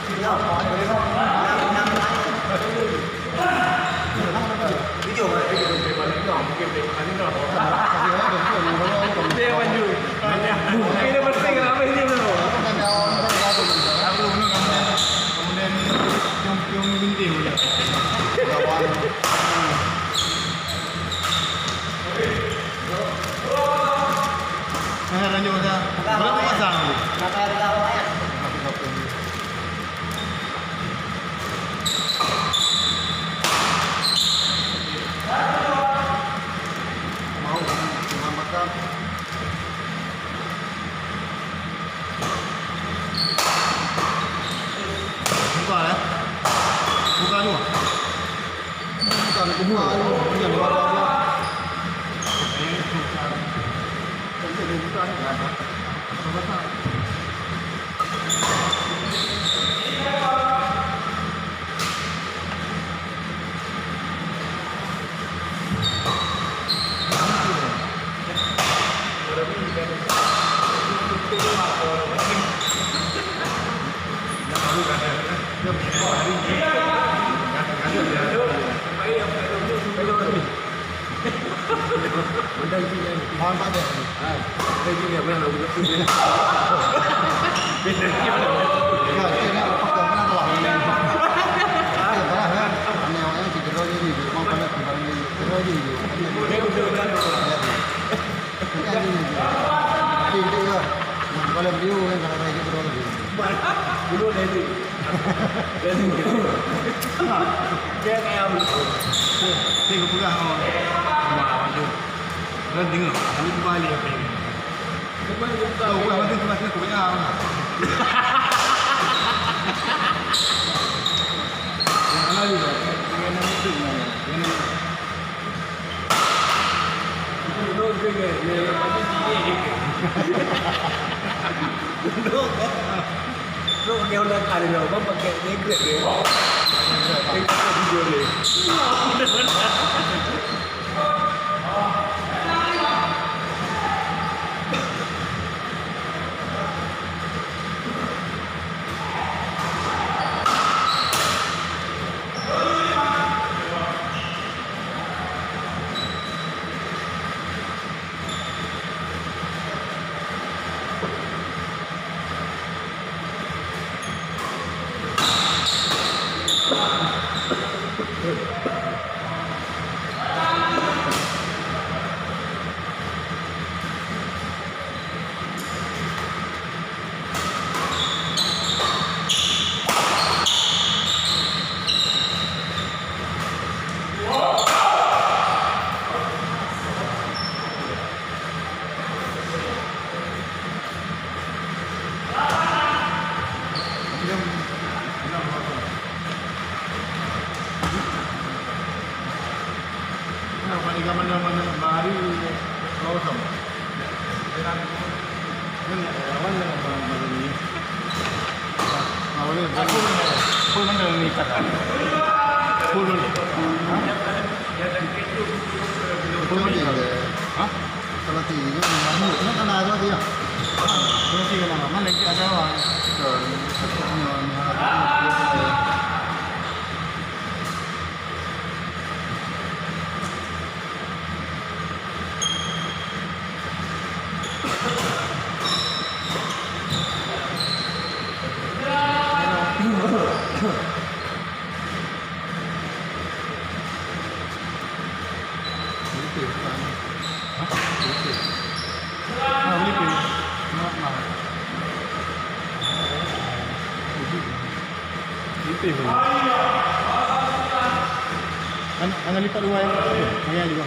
Video mà video về mà lính nhỏ kiếm về mà lính nhỏ dia maju ini penting kenapa ini bro kemudian cium bintik lanjut aja berapa pasang mau makan buka ya buka dulu buka ni buka dulu jangan buka dulu ini buka ini buka ni apa apa kalau beliau kan kalau lagi berdoa dulu dari dia kayak tiga puluh orang mau tu dan dengar kami kembali apa ini kembali buka tahu apa nanti masih aku punya orang yang mana juga dengan nama itu mana dengan dulu juga dia macam gini dulu pakai ulang kali dulu bang pakai negrek dia pakai video dia mana bahari laut sama. Kan awal yang baru ni. Awalnya aku pun mana ni kata. Pun mana? Pun mana? Hah? Kalau tiga mana? Mana kan ada dia. Kalau tiga mana lagi ada orang. Ang lipat luar yang kaya juga.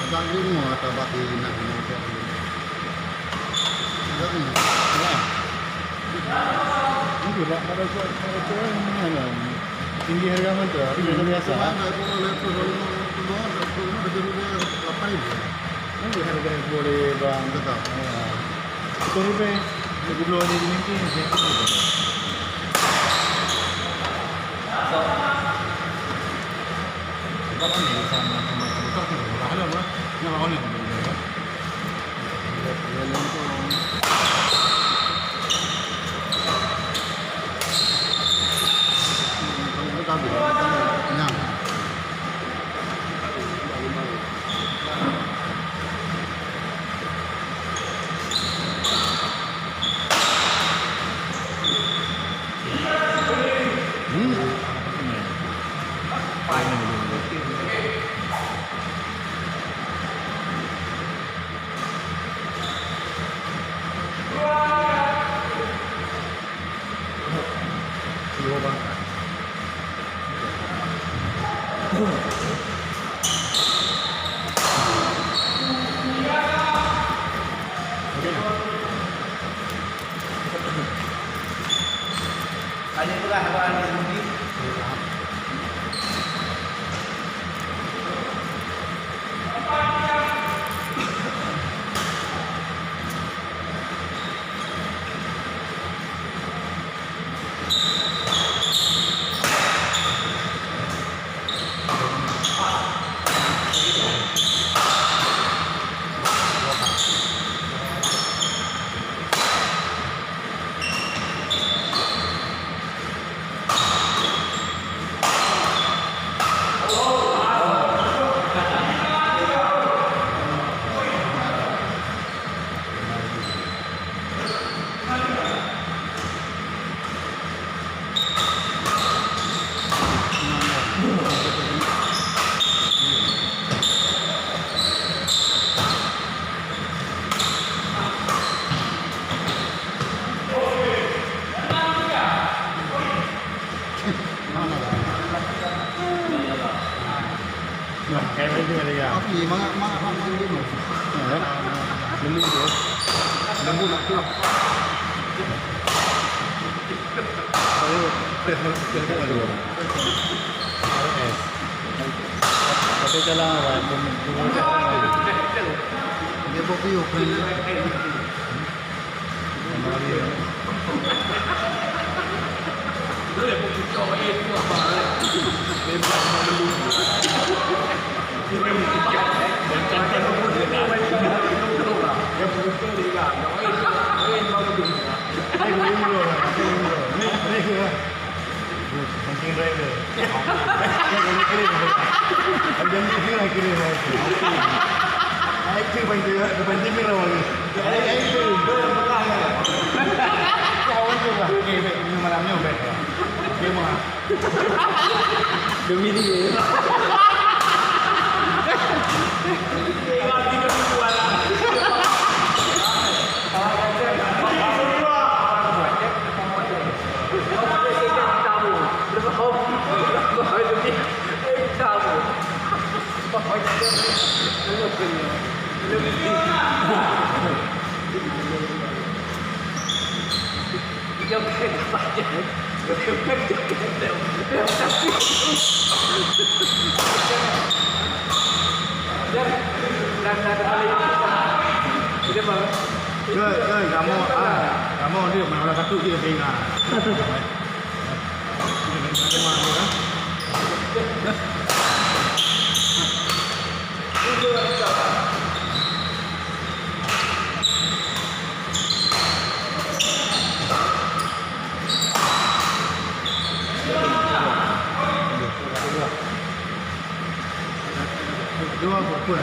Agak dulu atau bagi nak mencoba. Agak ni. Ini lah ada mana? Tinggi harga mana? Ini biasa. Nanti harga boleh bang tetap. 10 rupiah. Aku belum ada di mimpi ni. Sebab kan ni sama betul tu. Bahala apa? Nak awal ni. Kenyang. Hanya itulah hawaan yang mungkin. Api mak dulu. Beli tu. Lembu nak keluar. Saya test dulu. Tapi jalan awal dia bobi open. Dia bobi kau itu apa? Dia dulu. Dia kan pun dia dia betul juga. Ini bagus. Ini ke? Mungkin driver. Ini kiri. Ada ni kiri. Itu depan TV lagi. Itu belakang. Kau juga. Ini malamnya baik. Dia mah. Demi dia. Kamu dia mana satu dia dengar. Dua pun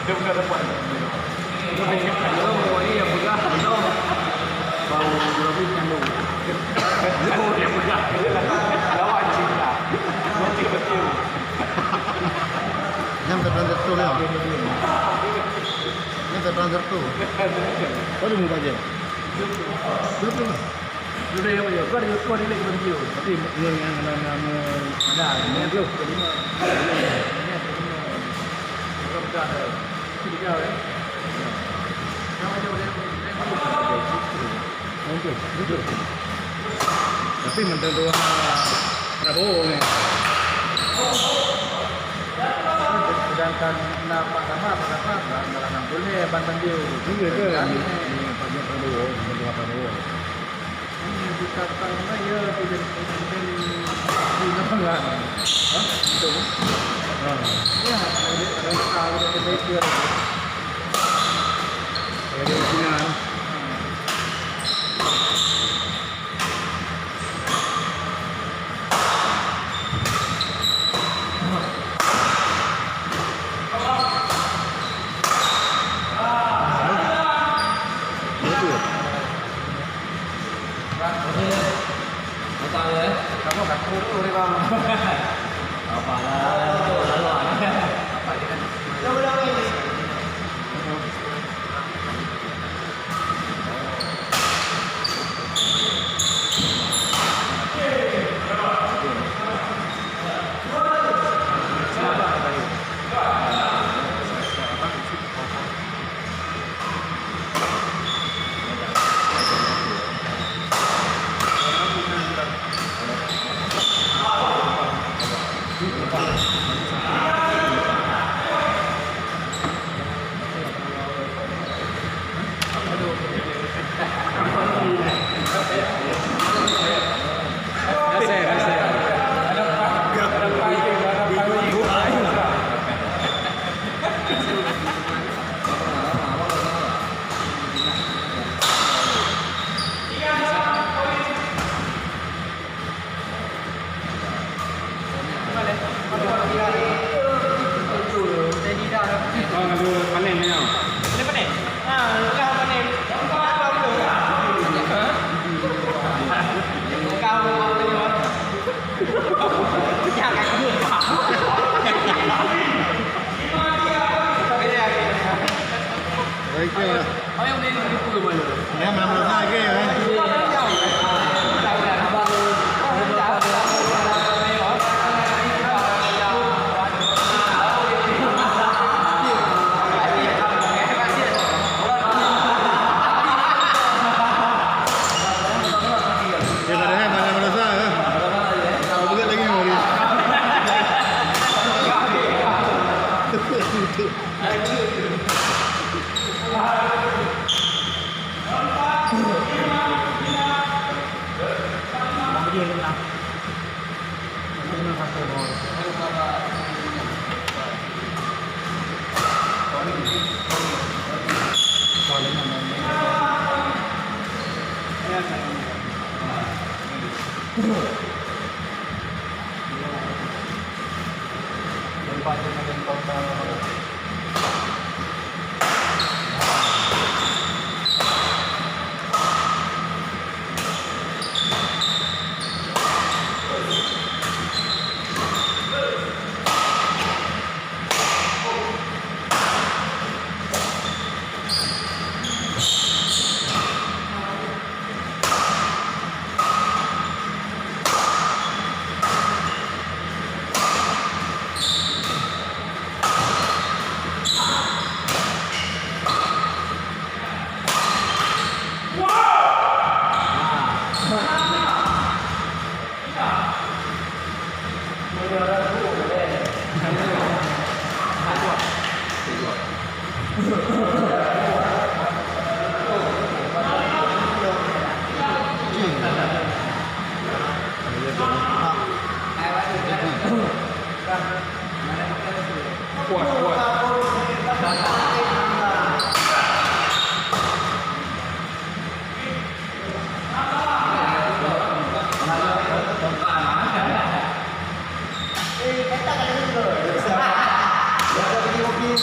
Dia bukan tempat. Oh, ini yang pegang. Bau lebih nyambung. Oh, dia pegang. Lawan cinta. Betul-betul. Yang terplantar tu ya. Yang terplantar tu. Kau di muka je. Betul. Sudah ya, ya. Kau ada lagi berdio. Tapi yang nama ada yang tu kelima. Kau ada. Tiga ya. Betul. Tapi menteri dua Prabowo ni. Sedangkan nama apa boleh Banten dia. Iya ke? Pak Prabowo, menteri Prabowo. Ini dikatakan ya tidak digunakan. Betul. Ya, ada kita ada sinyal. Kamu kat dulu ni bang. Apa lah? Apa dia? Jauh ini. Baik ke? Ayam ni itu mana? Yang mana-mana lagi ya?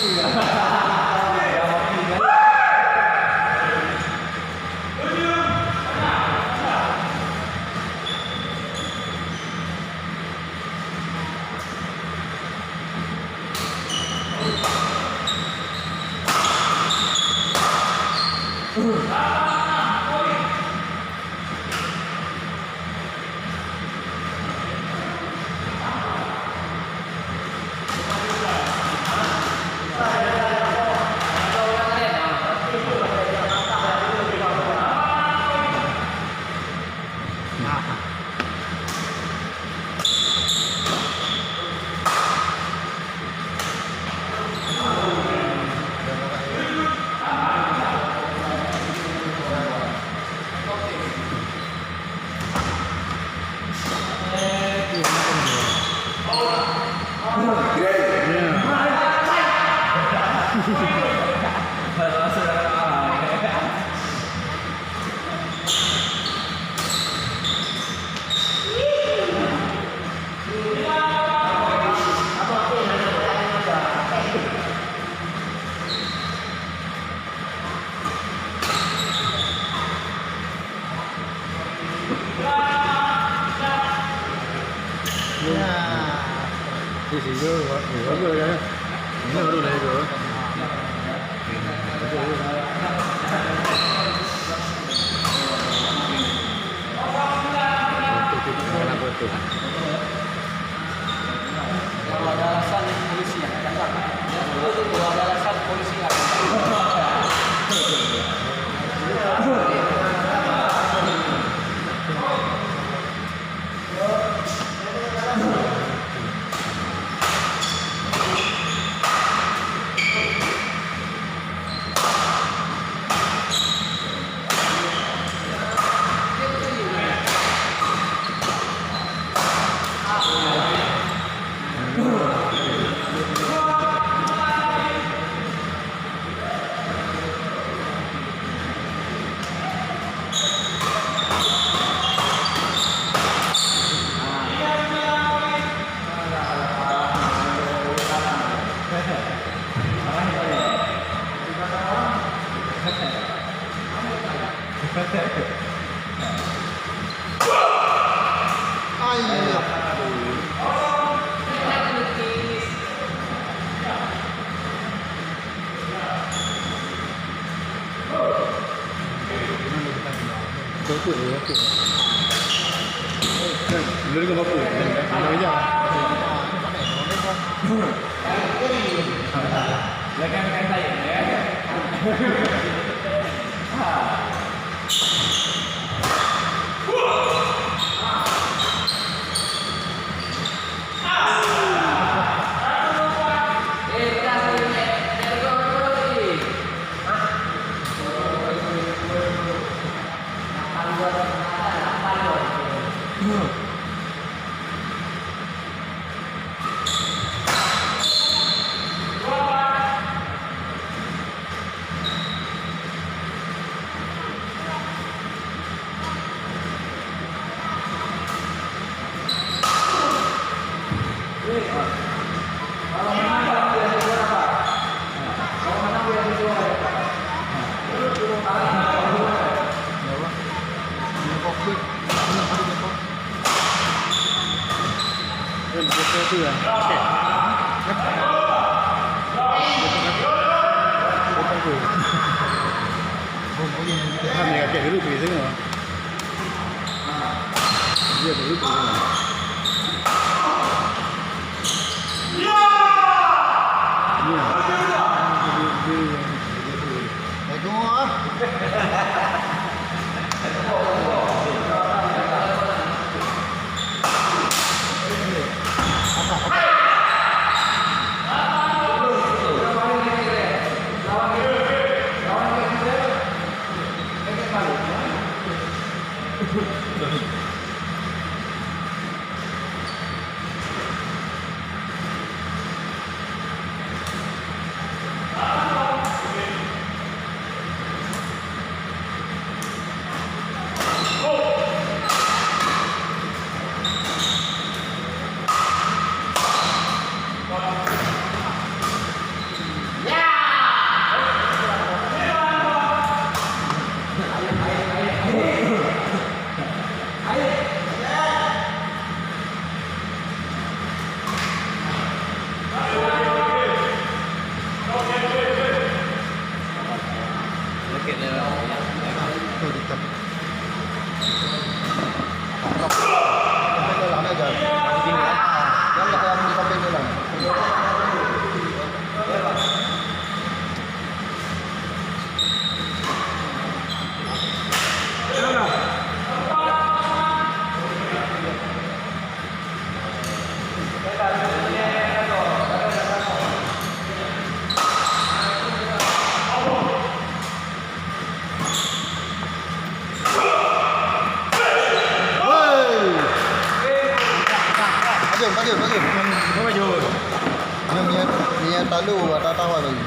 Kita Di sini bagus kan? Ini baru lagi tu. Kalau ada alasan polisi yang datang. Kalau ada alasan polisi yang datang. Betul ya, betul. Dulu juga mampu. Mana aja. Jangan kata ya. Itu ya. Okey. Kami agak dulu pergi sana. Dia dulu pergi sana. Ya. Kau baju. Niat talu atau tawa lagi.